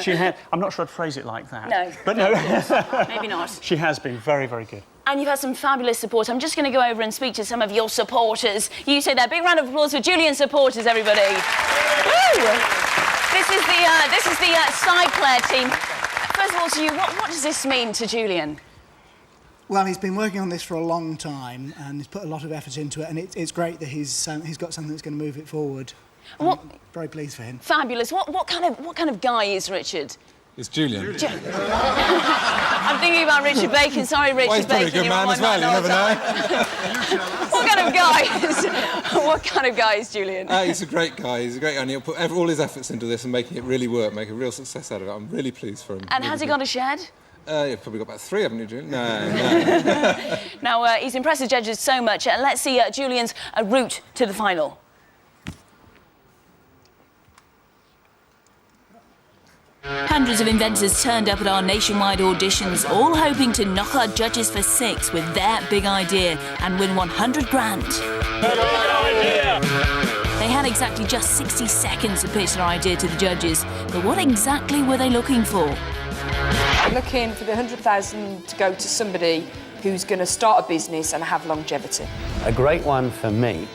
I'm not sure I'd phrase it like that. No. But no. Maybe not. She has been very, very good. And you've had some fabulous support. I'm just going to go over and speak to some of your supporters. You say that. Big round of applause for Julian supporters, everybody. Woo! This is the Cyclair team. First of all, to you, what does this mean to Julian? Well, he's been working on this for a long time and he's put a lot of effort into it, and it's great that he's got something that's going to move it forward. I'm very pleased for him. Fabulous. What kind of guy is Richard? It's Julian. I'm thinking about Richard Bacon. Sorry, Richard Well, he's probably Bacon. a good man as well, you never know. What kind of guy is Julian? He's a great guy. He's a great guy, and he'll put all his efforts into this and making it really work, make a real success out of it. I'm really pleased for him. And has he got a shed? You've probably got about 3, haven't you, Julian? No. Now, he's impressed the judges so much. Let's see Julian's route to the final. Hundreds of inventors turned up at our nationwide auditions, all hoping to knock our judges for 6 with their big idea and win 100 grand. They had exactly just 60 seconds to pitch their idea to the judges, but what exactly were they looking for? I'm looking for the 100,000 to go to somebody who's going to start a business and have longevity. A great one for me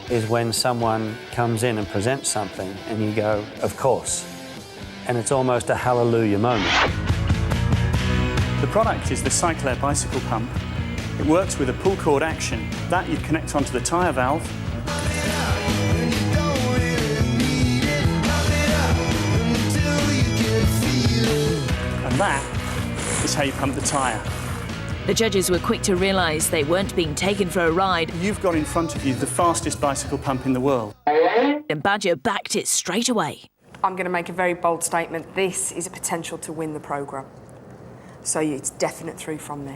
is when someone comes in and presents something and you go, of course. And it's almost a hallelujah moment. The product is the Cyclair bicycle pump. It works with a pull cord action. That you connect onto the tyre valve. And that is how you pump the tyre. The judges were quick to realise they weren't being taken for a ride. You've got in front of you the fastest bicycle pump in the world. And Badger backed it straight away. I'm going to make a very bold statement. This is a potential to win the programme. So it's definite through from me.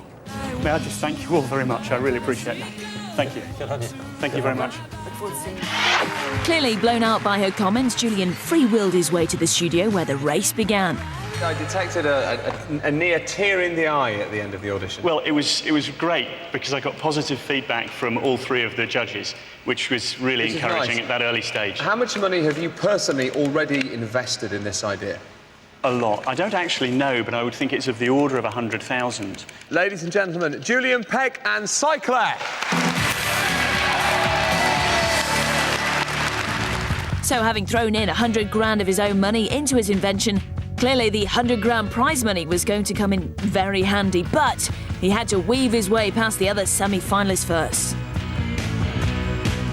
May I just thank you all very much. I really appreciate that. Thank you. Thank you very much. Look forward to seeing you. Clearly blown out by her comments, Julian free-willed his way to the studio where the race began. I detected a near tear in the eye at the end of the audition. Well, it was great because I got positive feedback from all 3 of the judges, which was really encouraging at that early stage. How much money have you personally already invested in this idea? A lot. I don't actually know, but I would think it's of the order of 100,000. Ladies and gentlemen, Julian Peck and Cyclair. So having thrown in 100 grand of his own money into his invention, clearly the 100 grand prize money was going to come in very handy, but he had to weave his way past the other semi-finalists first.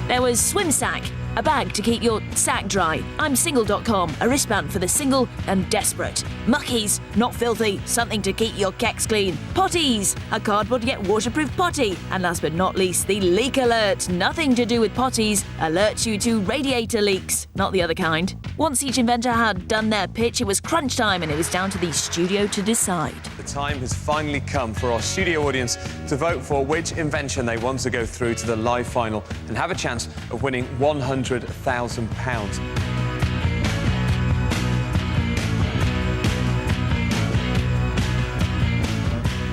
There was Swim Sack, a bag to keep your sack dry. I'm Single.com, a wristband for the single and desperate. Muckies, not filthy, something to keep your kecks clean. Potties, a cardboard yet waterproof potty. And last but not least, the Leak Alert, nothing to do with potties, alerts you to radiator leaks, not the other kind. Once each inventor had done their pitch, it was crunch time and it was down to the studio to decide. The time has finally come for our studio audience to vote for which invention they want to go through to the live final and have a chance of winning £100,000.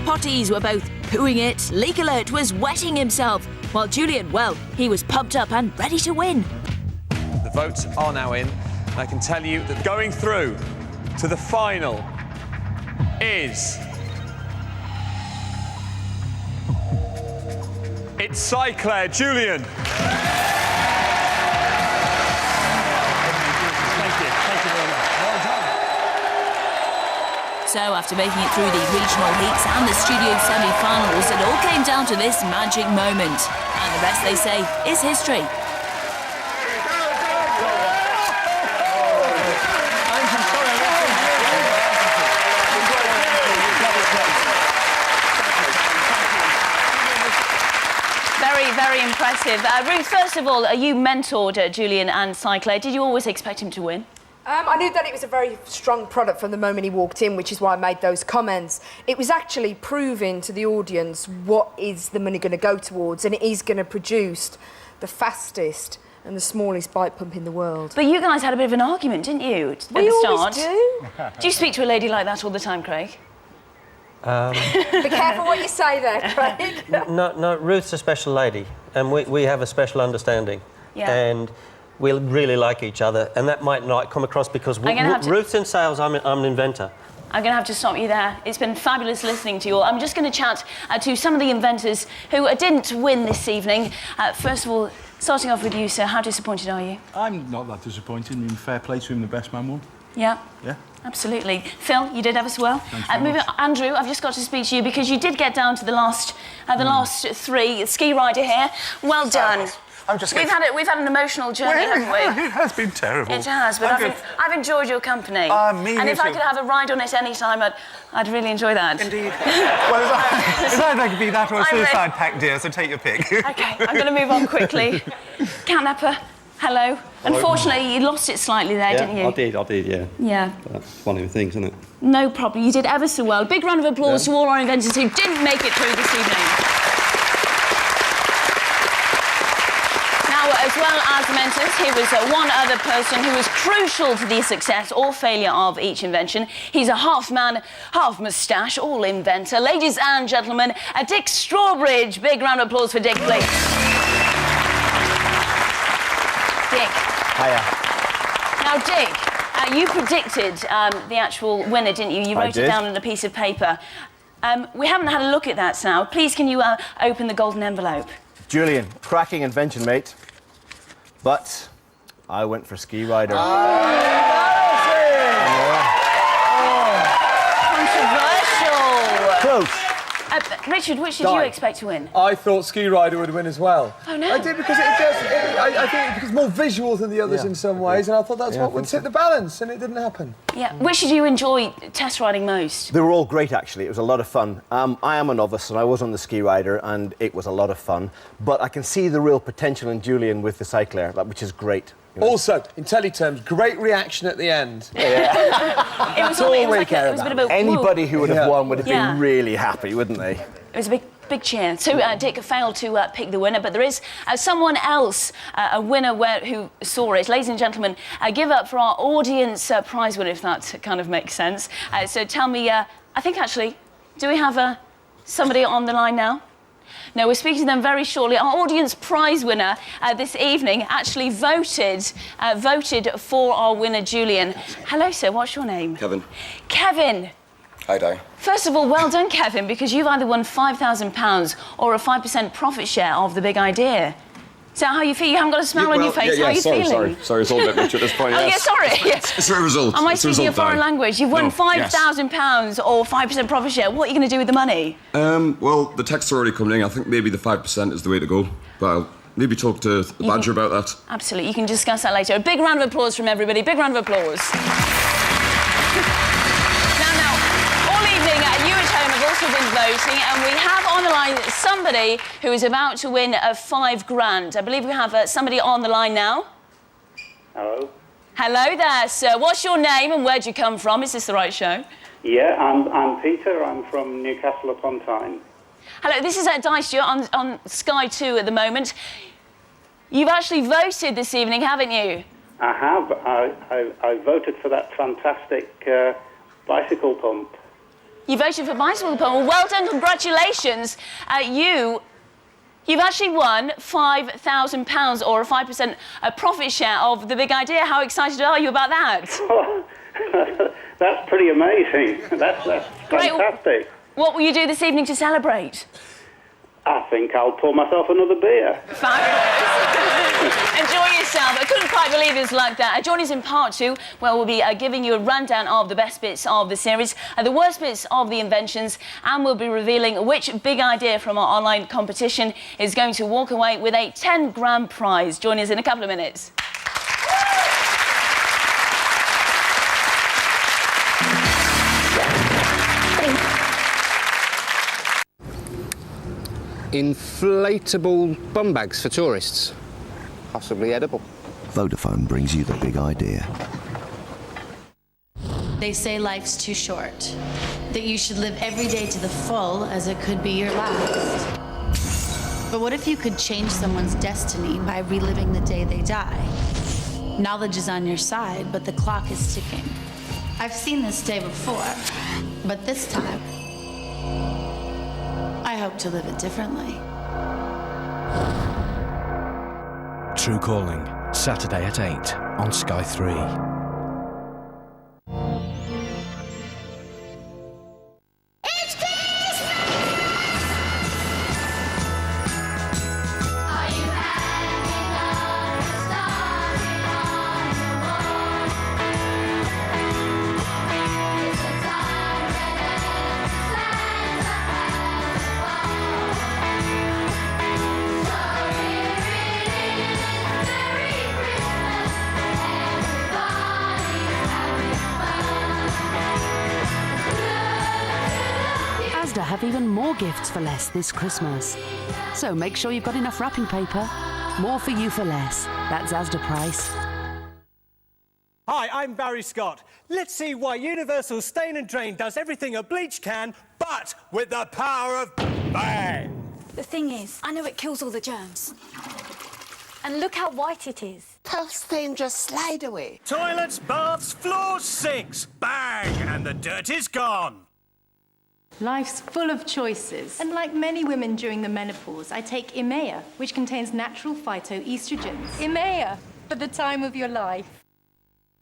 Potties were both pooing it, Leak Alert was wetting himself, while Julian, well, he was pumped up and ready to win. The votes are now in. I can tell you that going through to the final is... It's Cyclair. Julian. So after making it through the regional heats and the studio semi-finals, it all came down to this magic moment. And the rest, they say, is history. Very, very impressive. Ruth, first of all, you mentored Julian and Cyclair. Did you always expect him to win? I knew that it was a very strong product from the moment he walked in, which is why I made those comments. It was actually proving to the audience what is the money going to go towards, and it is going to produce the fastest and the smallest bike pump in the world. But you guys had a bit of an argument, didn't you, at the start? We always do. Do you speak to a lady like that all the time, Craig? Be careful what you say there, Craig. No, Ruth's a special lady, and we have a special understanding. Yeah. And we really like each other, and that might not come across because Ruth's in sales, I'm an inventor. I'm going to have to stop you there. It's been fabulous listening to you all. I'm just going to chat to some of the inventors who didn't win this evening. First of all, starting off with you, sir, how disappointed are you? I'm not that disappointed. I mean, fair play to him, the best man won. Yeah? Yeah. Absolutely. Phil, you did ever so well. Moving on, Andrew, I've just got to speak to you because you did get down to the last three. Ski rider here. Well done. We've had an emotional journey, haven't we? It has been terrible. It has, but I've enjoyed your company. And if I could have a ride on it any time, I'd really enjoy that. Indeed. Well, it's either going to be that or a suicide pact, dear, so take your pick. OK, I'm going to move on quickly. Catnapper, hello. Unfortunately, you lost it slightly there, didn't you? I did, yeah. Yeah. That's one of the things, isn't it? No problem. You did ever so well. Big round of applause to all our inventors who didn't make it through this evening. As well as the mentors, here was one other person who was crucial to the success or failure of each invention. He's a half man, half moustache, all inventor. Ladies and gentlemen, Dick Strawbridge. Big round of applause for Dick, please. Dick. Hiya. Now, Dick, you predicted the actual winner, didn't you? You wrote it down on a piece of paper. We haven't had a look at that now. Please, can you open the golden envelope? Julian, cracking invention, mate. But I went for Ski Rider. Controversial. Close. Richard, which did you expect to win? I thought Ski Rider would win as well. Oh, no. I did because I think it's more visual than the others in some ways, and I thought that's what would tip the balance, and it didn't happen. Yeah. Which did you enjoy test riding most? They were all great, actually. It was a lot of fun. I am a novice, and I was on the Ski Rider, and it was a lot of fun. But I can see the real potential in Julian with the Cyclair, which is great. You know? Also, in telly terms, great reaction at the end. It was all we care about. Anybody who would have won would have been really happy, wouldn't they? It was a big cheer. So Dick failed to pick the winner, but there is someone else, a winner who saw it. Ladies and gentlemen, give up for our audience prize winner, if that kind of makes sense. So tell me, I think actually, do we have somebody on the line now? No, we're speaking to them very shortly. Our audience prize winner this evening actually voted for our winner, Julian. Hello, sir. What's your name? Kevin. Kevin. Hi, Di. First of all, well done, Kevin, because you've either won £5,000 or a 5% profit share of the big idea. So how you feel? You haven't got a smile on your face. How are you feeling? Sorry, it's all a bit much at this point. Oh, yeah, sorry. It's a result. Am I speaking a foreign language? You've won £5,000 or 5% profit share. What are you going to do with the money? Well, the texts are already coming in. I think maybe the 5% is the way to go. But I'll maybe talk to the Badger about that. Absolutely. You can discuss that later. A big round of applause from everybody. Big round of applause. Been voting, and we have on the line somebody who is about to win £5,000. I believe we have somebody on the line now. Hello. Hello there, sir. What's your name and where do you come from? Is this the right show? Yeah, I'm Peter. I'm from Newcastle upon Tyne. Hello, this is Dice. You're on Sky 2 at the moment. You've actually voted this evening, haven't you? I have. I voted for that fantastic bicycle pump. You voted for bicycle pump. Well done, congratulations. You've actually won £5,000 or a 5% profit share of the big idea. How excited are you about that? That's pretty amazing. That's fantastic. What will you do this evening to celebrate? I think I'll pour myself another beer. Fabulous. Enjoy yourself. I couldn't quite believe it was like that. Join us in part 2, where we'll be giving you a rundown of the best bits of the series, the worst bits of the inventions, and we'll be revealing which big idea from our online competition is going to walk away with a £10,000 prize. Join us in a couple of minutes. Inflatable bum bags for tourists. Possibly edible. Vodafone brings you the big idea. They say life's too short, that you should live every day to the full as it could be your last. But what if you could change someone's destiny by reliving the day they die? Knowledge is on your side, but the clock is ticking. I've seen this day before, but this time, I hope to live it differently. True Calling. Saturday at 8 on Sky 3. Asda have even more gifts for less this Christmas. So make sure you've got enough wrapping paper. More for you for less. That's Asda price. Hi, I'm Barry Scott. Let's see why Universal Stain and Drain does everything a bleach can, but with the power of bang! The thing is, I know it kills all the germs. And look how white it is. Tough stain just slide away. Toilets, baths, floors, sinks, bang! And the dirt is gone. Life's full of choices. And like many women during the menopause, I take Imea, which contains natural phytoestrogens. Imea, for the time of your life.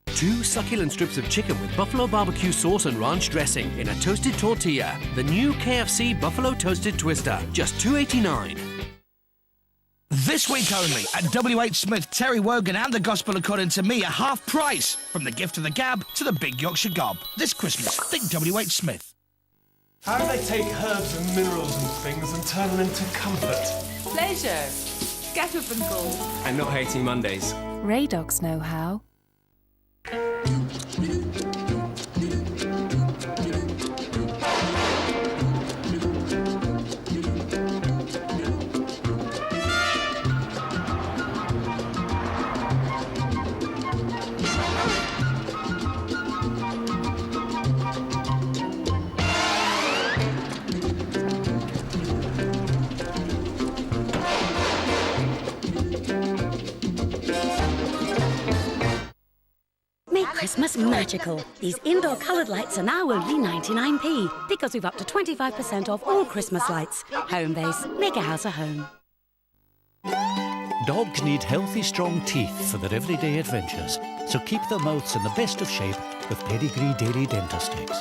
2 succulent strips of chicken with buffalo barbecue sauce and ranch dressing in a toasted tortilla. The new KFC Buffalo Toasted Twister, just $2.89. This week only at WH Smith, Terry Wogan and the Gospel According to Me are half price. From the gift of the gab to the big Yorkshire gob. This Christmas, think WH Smith. How do they take herbs and minerals and things and turn them into comfort? Pleasure. Get up and go. And not hating Mondays. Ray dogs know how. Make Christmas magical. These indoor coloured lights are now only 99p because we've up to 25% off all Christmas lights. Homebase, make a house a home. Dogs need healthy, strong teeth for their everyday adventures, so keep their mouths in the best of shape with Pedigree Daily Dental Sticks.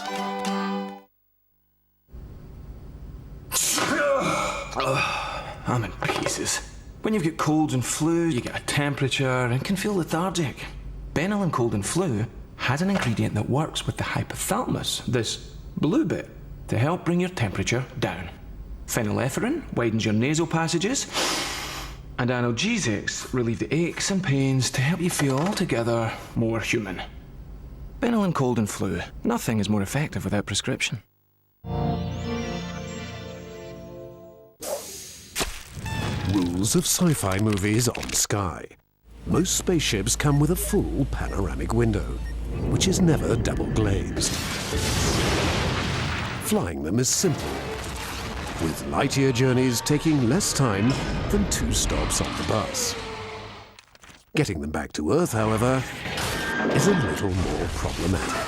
I'm in pieces. When you've got colds and flu, you get a temperature and can feel lethargic. Benelin Cold and Flu has an ingredient that works with the hypothalamus, this blue bit, to help bring your temperature down. Phenylephrine widens your nasal passages, and analgesics relieve the aches and pains to help you feel altogether more human. Benelin Cold and Flu. Nothing is more effective without prescription. Rules of sci-fi movies on Sky. Most spaceships come with a full panoramic window, which is never double glazed. Flying them is simple, with light-year journeys taking less time than 2 stops on the bus. Getting them back to Earth, however, is a little more problematic.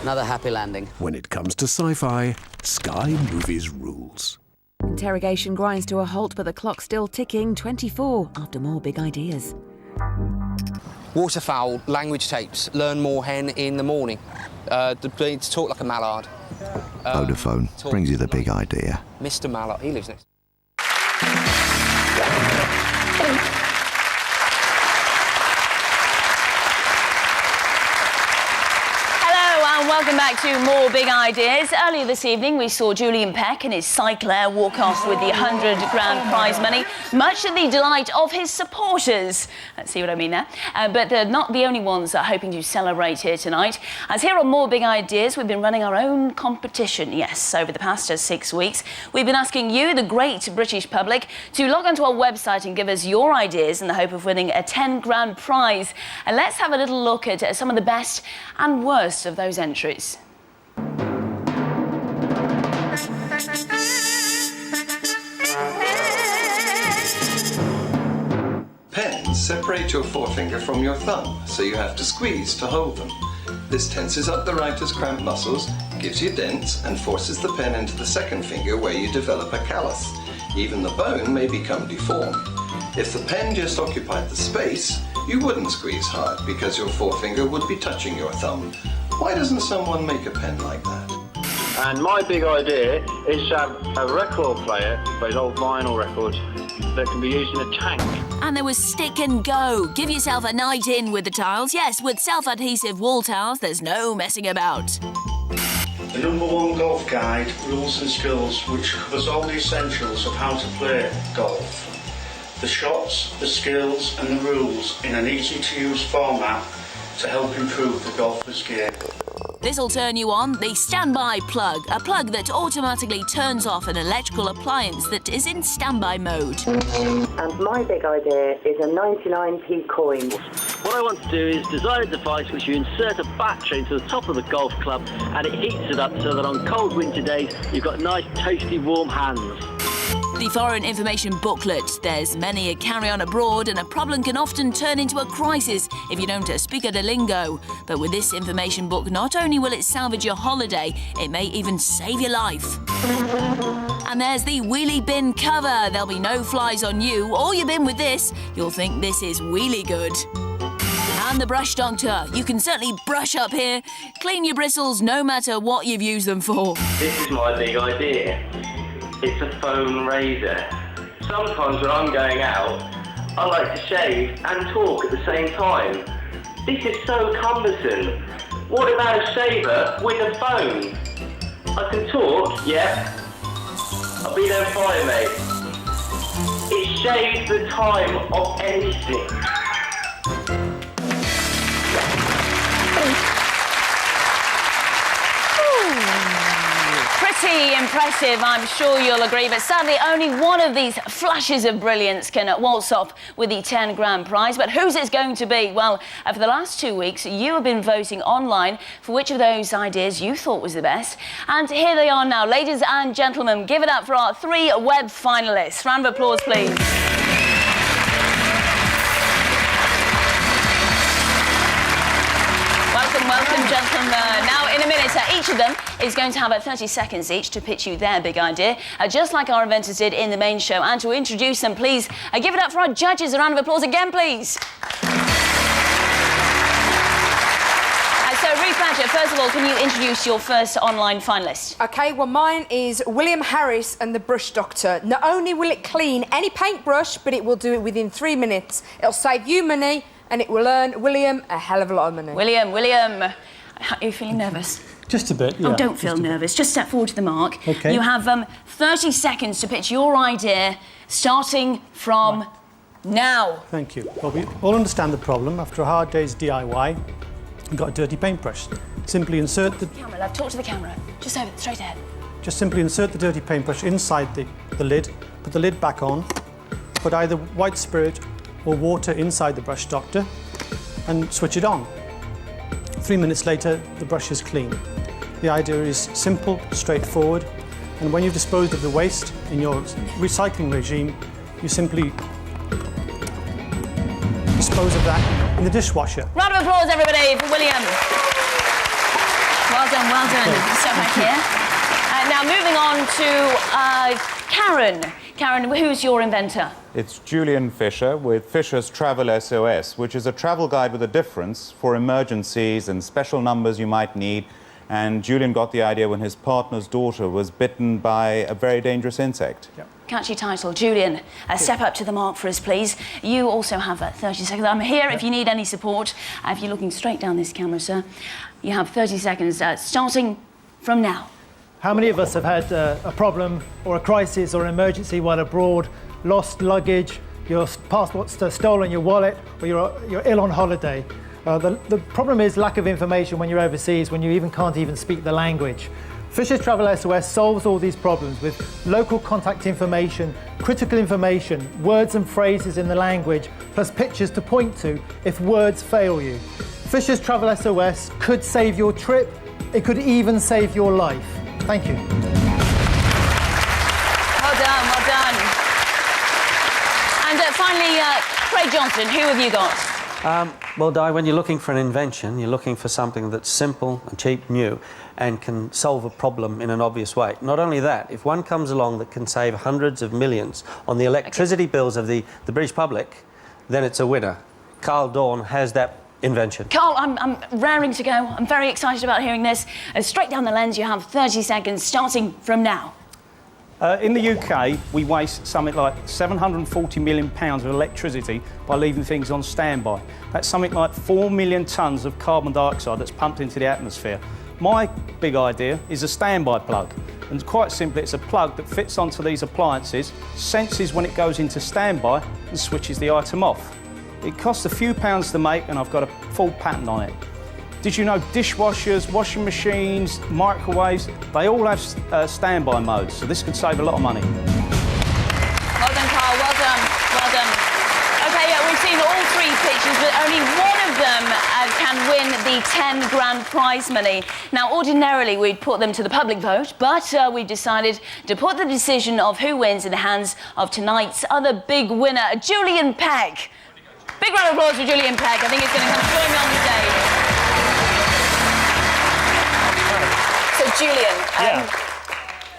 Another happy landing. When it comes to sci-fi, Sky Movies rules. Interrogation grinds to a halt, but the clock's still ticking. 24 after more big ideas. Waterfowl, language tapes, learn more hen in the morning. To talk like a mallard. Vodafone brings you the big idea. Mr. Mallard, he lives next. Welcome back to more big ideas. Earlier this evening, we saw Julian Peck and his Cyclair walk off with the £100 prize money, much to the delight of his supporters. Let's see what I mean there. But they're not the only ones that are hoping to celebrate here tonight. As here on More Big Ideas, we've been running our own competition. Yes, over the past 6 weeks, we've been asking you, the great British public, to log onto our website and give us your ideas in the hope of winning a £10 prize. And let's have a little look at some of the best and worst of those entries. Pens separate your forefinger from your thumb, so you have to squeeze to hold them. This tenses up the writer's cramped muscles, gives you dents, and forces the pen into the second finger where you develop a callus. Even the bone may become deformed. If the pen just occupied the space, you wouldn't squeeze hard because your forefinger would be touching your thumb. Why doesn't someone make a pen like that? And my big idea is to have a record player, those old vinyl records, that can be used in a tank. And there was Stick and Go. Give yourself a night in with the tiles. Yes, with self-adhesive wall tiles, there's no messing about. The #1 golf guide, Rules and Skills, which covers all the essentials of how to play golf. The shots, the skills and the rules in an easy-to-use format to help improve the golfer's game. This'll turn you on the standby plug, a plug that automatically turns off an electrical appliance that is in standby mode. And my big idea is a 99p coin. What I want to do is design a device which you insert a battery into the top of the golf club and it heats it up so that on cold winter days you've got nice, toasty, warm hands. The Foreign Information Booklet. There's many a carry-on abroad and a problem can often turn into a crisis if you don't speak the lingo. But with this information book, not only will it salvage your holiday, it may even save your life. And there's the wheelie bin cover. There'll be no flies on you or your bin with this. You'll think this is wheelie good. And the brush doctor. You can certainly brush up here. Clean your bristles no matter what you've used them for. This is my big idea. It's a foam razor. Sometimes when I'm going out, I like to shave and talk at the same time. This is so cumbersome. What about a shaver with a phone? I can talk, yeah. I'll be there fine, mate. It shaves the time of anything. Pretty impressive, I'm sure you'll agree, but sadly only one of these flashes of brilliance can waltz off with the 10 grand prize. But whose it's going to be? Well, for the last 2 weeks, you have been voting online for which of those ideas you thought was the best. And here they are now. Ladies and gentlemen, give it up for our 3 web finalists. Round of applause, please. Welcome, gentlemen. Now, in a minute, each of them is going to have 30 seconds each to pitch you their big idea, just like our inventors did in the main show. And to introduce them, please give it up for our judges. A round of applause again, please. So, Ruth Badger, first of all, can you introduce your first online finalist? OK, well, mine is William Harris and the Brush Doctor. Not only will it clean any paintbrush, but it will do it within 3 minutes. It'll save you money and it will earn William a hell of a lot of money. William, are you feeling nervous? Just a bit, yeah. Oh, don't feel nervous. Just step forward to the mark. OK. You have 30 seconds to pitch your idea, starting from now. Thank you. Well, we all understand the problem. After a hard day's DIY, you've got a dirty paintbrush. Simply insert the... Camera, love, talk to the camera. Just over, straight ahead. Just simply insert the dirty paintbrush inside the lid, put the lid back on, put either white spirit or water inside the Brush Doctor and switch it on. 3 minutes later, the brush is clean. The idea is simple, straightforward, and when you've disposed of the waste in your recycling regime, you simply dispose of that in the dishwasher. Round of applause, everybody, for William. Well done, well done. So back here. Now, moving on to Karen. Karen, who's your inventor? It's Julian Fisher with Fisher's Travel SOS, which is a travel guide with a difference for emergencies and special numbers you might need. And Julian got the idea when his partner's daughter was bitten by a very dangerous insect. Yep. Catchy title. Julian, step up to the mark for us, please. You also have 30 seconds. I'm here if you need any support. If you're looking straight down this camera, sir, you have 30 seconds, starting from now. How many of us have had a problem or a crisis or an emergency while abroad, lost luggage, your passport's stolen, your wallet, or you're ill on holiday? The problem is lack of information when you're overseas, when you can't even speak the language. Fisher's Travel SOS solves all these problems with local contact information, critical information, words and phrases in the language, plus pictures to point to if words fail you. Fisher's Travel SOS could save your trip. It could even save your life. Thank you. Well done, well done. And finally, Craig Johnson, who have you got? Well, Di, when you're looking for an invention, you're looking for something that's simple and cheap, new, and can solve a problem in an obvious way. Not only that, if one comes along that can save hundreds of millions on the electricity bills of the British public, then it's a winner. Carl Dawn has that invention. Carl, I'm raring to go. I'm very excited about hearing this. Straight down the lens, you have 30 seconds, starting from now. In the UK, we waste something like £740 million of electricity by leaving things on standby. That's something like 4 million tonnes of carbon dioxide that's pumped into the atmosphere. My big idea is a standby plug. And quite simply, it's a plug that fits onto these appliances, senses when it goes into standby and switches the item off. It costs a few pounds to make and I've got a full patent on it. Did you know dishwashers, washing machines, microwaves, they all have standby modes, so this could save a lot of money. Well done, Carl, well done, well done. OK, we've seen all three pictures, but only one of them can win the 10 grand prize money. Now, ordinarily, we'd put them to the public vote, but we've decided to put the decision of who wins in the hands of tonight's other big winner, Julian Peck. Big round of applause for Julian Peck. I think he's going to come join me on the stage. So, Julian,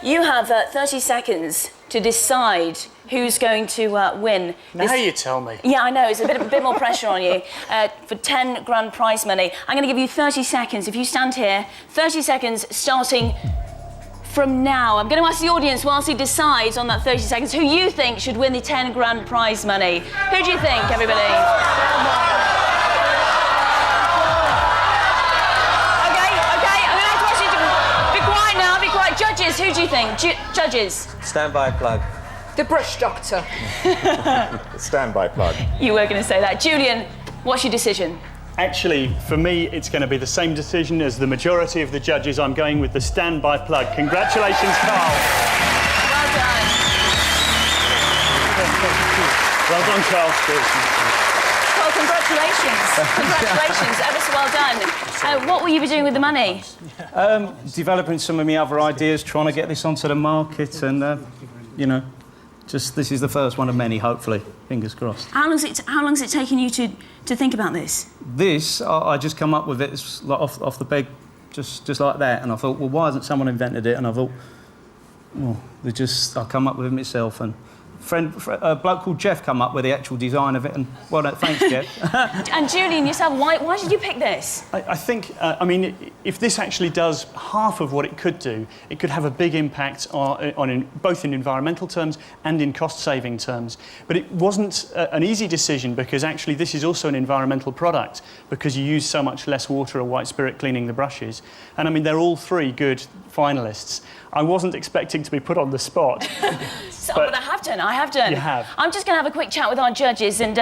you have 30 seconds to decide who's going to win. Now you tell me. Yeah, I know. It's a bit more pressure on you for 10 grand prize money. I'm going to give you 30 seconds. If you stand here, 30 seconds starting from now. I'm going to ask the audience, whilst he decides on that 30 seconds, who you think should win the 10 grand prize money. Who do you think, everybody? Judges, who do you think? Judges? Standby plug. The brush doctor. Standby plug. You were going to say that. Julian, what's your decision? Actually, for me, it's going to be the same decision as the majority of the judges. I'm going with the standby plug. Congratulations, Carl. Well done. Well done, Carl. Well, congratulations. Congratulations. Ever so well done. What will you be doing with the money? Developing some of my other ideas, trying to get this onto the market and, you know, just this is the first one of many, hopefully. Fingers crossed. How long's it taken you to think about this? This, I just come up with it it's like off the peg, just like that. And I thought, well, why hasn't someone invented it? And I thought, well, I come up with it myself. And a bloke called Jeff come up with the actual design of it, and well, thanks, Jeff. And Julian, yourself, why did you pick this? I think, I mean, if this actually does half of what it could do, it could have a big impact on both in environmental terms and in cost-saving terms. But it wasn't an easy decision because actually this is also an environmental product because you use so much less water or white spirit cleaning the brushes. And I mean, they're all three good finalists. I wasn't expecting to be put on the spot. But I have done. I have done. You have. I'm just going to have a quick chat with our judges and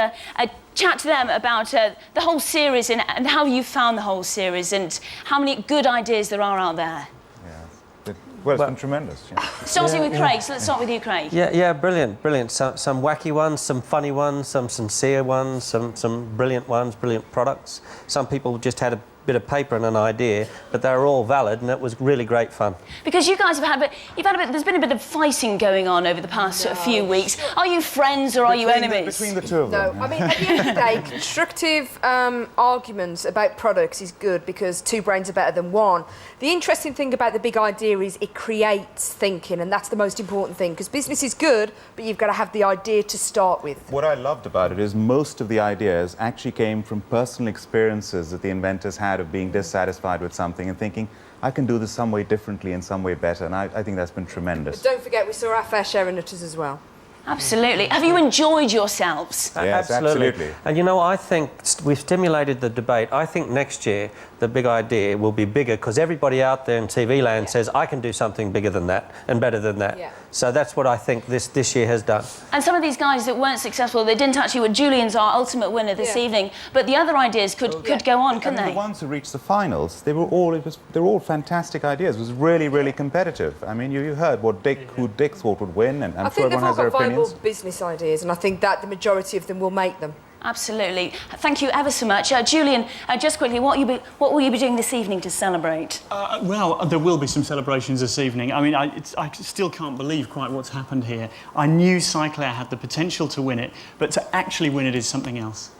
chat to them about the whole series and how you found the whole series and how many good ideas there are out there. Yeah. Well, it's been tremendous. Yeah. Starting with Craig, so let's start with you, Craig. Yeah, brilliant. Some wacky ones, some funny ones, some sincere ones, some brilliant ones, brilliant products. Some people just had a bit of paper and an idea, but they were all valid, and it was really great fun. Because you guys have there's been a bit of fighting going on over the past few weeks. Are you friends or are you enemies? Between the two of them. No, I mean, at the end of the day, constructive arguments about products is good because two brains are better than one. The interesting thing about the big idea is it creates thinking, and that's the most important thing, because business is good, but you've got to have the idea to start with. What I loved about it is most of the ideas actually came from personal experiences that the inventors had of being dissatisfied with something and thinking, I can do this some way differently and some way better, and I think that's been tremendous. But don't forget, we saw our fair share of nutters as well. Absolutely. Have you enjoyed yourselves? Yes, absolutely. And you know, I think we've stimulated the debate. I think next year the big idea will be bigger because everybody out there in TV land says, I can do something bigger than that and better than that. Yeah. So that's what I think this year has done. And some of these guys that weren't successful, they didn't actually win. Julian's our ultimate winner this evening, but the other ideas could go on, couldn't they? The ones who reached the finals, they were all fantastic ideas. It was really, really competitive. I mean, you heard who Dick thought would win, and I'm sure everyone has their opinions. Viable business ideas, and I think that the majority of them will make them. Absolutely. Thank you ever so much. Julian, just quickly, what will you be doing this evening to celebrate? Well, there will be some celebrations this evening. I mean, I still can't believe quite what's happened here. I knew Cyclair had the potential to win it, but to actually win it is something else.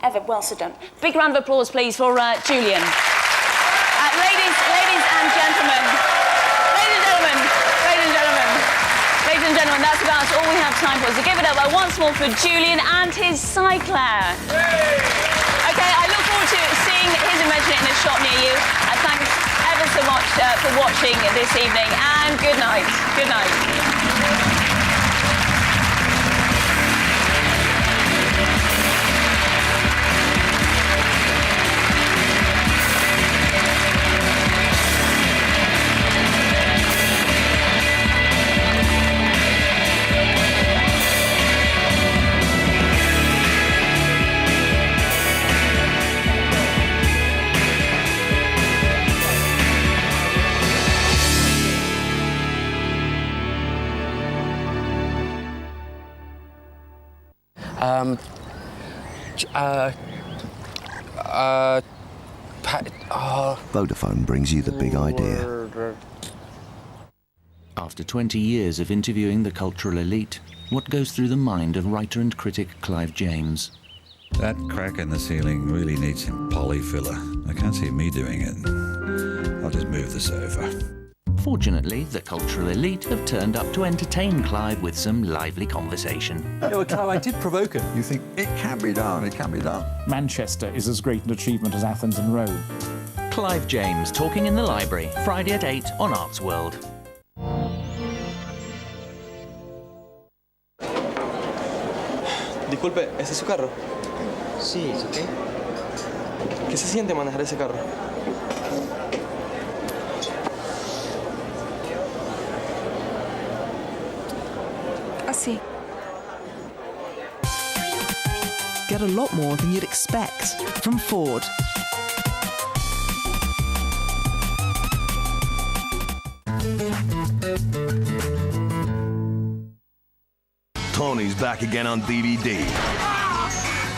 ever. Well, so done. Big round of applause, please, for Julian. Ladies and gentlemen. Ladies and gentlemen, that's about all we have time for. So give it up once more for Julian and his cycler. Okay, I look forward to seeing his invention in a shop near you. Thanks ever so much for watching this evening, and good night. Good night. Vodafone brings you the big idea. After 20 years of interviewing the cultural elite, what goes through the mind of writer and critic Clive James? That crack in the ceiling really needs some poly filler. I can't see me doing it. I'll just move the sofa. Fortunately, the cultural elite have turned up to entertain Clive with some lively conversation. Yeah, well, Clive, I did provoke him. You think, it can be done, it can be done. Manchester is as great an achievement as Athens and Rome. Clive James talking in the library, Friday at 8 on Arts World. Disculpe, ¿ese es su carro? Sí, ¿es okay? ¿Qué se siente manejar ese carro? Así. Get a lot more than you'd expect from Ford. Tony's back again on DVD.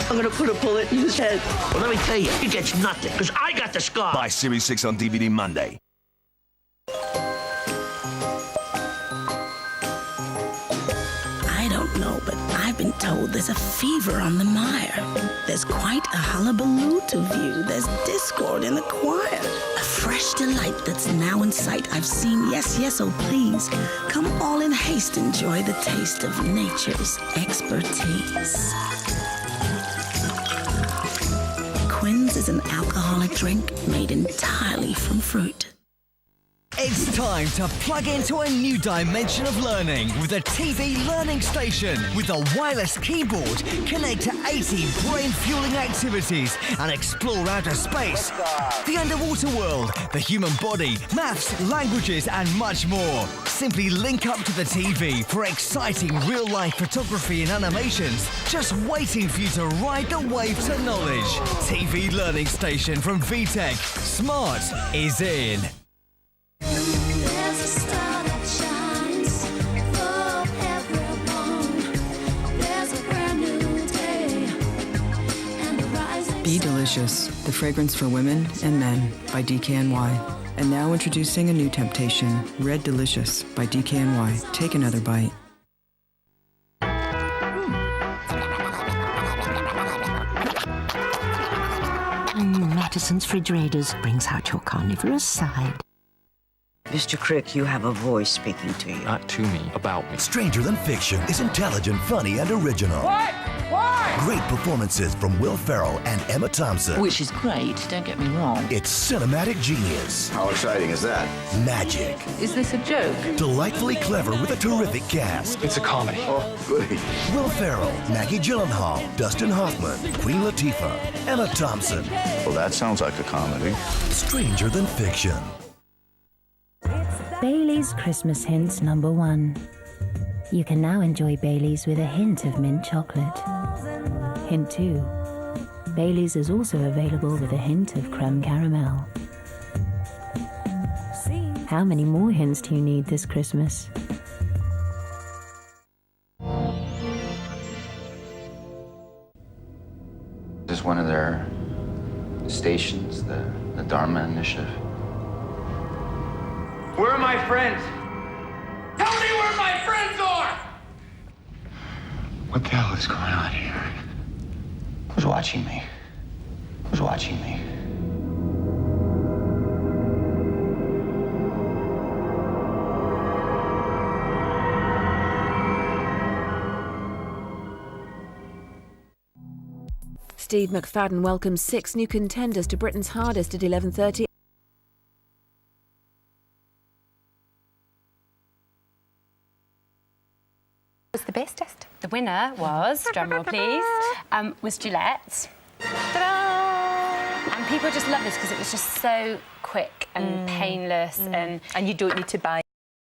I'm gonna put a bullet in his head. Well, let me tell you, he gets nothing, because I got the scar. Buy Series 6 on DVD Monday. I don't know, but I've been told there's a fever on the mire. There's quite a hullabaloo to view. There's discord in the choir. A fresh delight that's now in sight. I've seen, yes, oh please. Come all in haste, enjoy the taste of nature's expertise. Quinn's is an alcoholic drink made entirely from fruit. It's time to plug into a new dimension of learning with a TV learning station. With a wireless keyboard, connect to 80 brain-fueling activities and explore outer space, the underwater world, the human body, maths, languages, and much more. Simply link up to the TV for exciting real-life photography and animations, just waiting for you to ride the wave to knowledge. TV learning station from VTech. Smart is in. There's a star that shines for everyone. There's a brand new day and the rising. Be Delicious, the fragrance for women and men by DKNY. And now introducing a new temptation, Red Delicious by DKNY. Take another bite. Rattison's Refrigerators brings out your carnivorous side. Mr. Crick, you have a voice speaking to you. Not to me, about me. Stranger Than Fiction is intelligent, funny, and original. What? Why? Great performances from Will Ferrell and Emma Thompson. Which is great, don't get me wrong. It's cinematic genius. How exciting is that? Magic. Is this a joke? Delightfully clever with a terrific cast. It's a comedy. Oh, goody. Will Ferrell, Maggie Gyllenhaal, Dustin Hoffman, Queen Latifah, Emma Thompson. Well, that sounds like a comedy. Stranger Than Fiction. Bailey's Christmas Hints #1. You can now enjoy Bailey's with a hint of mint chocolate. Hint 2. Bailey's is also available with a hint of creme caramel. How many more hints do you need this Christmas? This is one of their stations, the Dharma Initiative. Where are my friends? Tell me where my friends are! What the hell is going on here? Who's watching me? Who's watching me? Steve McFadden welcomes 6 new contenders to Britain's hardest at 11:30. Was the bestest. The winner was, drumroll please, was Gillette. Ta-da! And people just love this because it was just so quick and painless, and you don't need to buy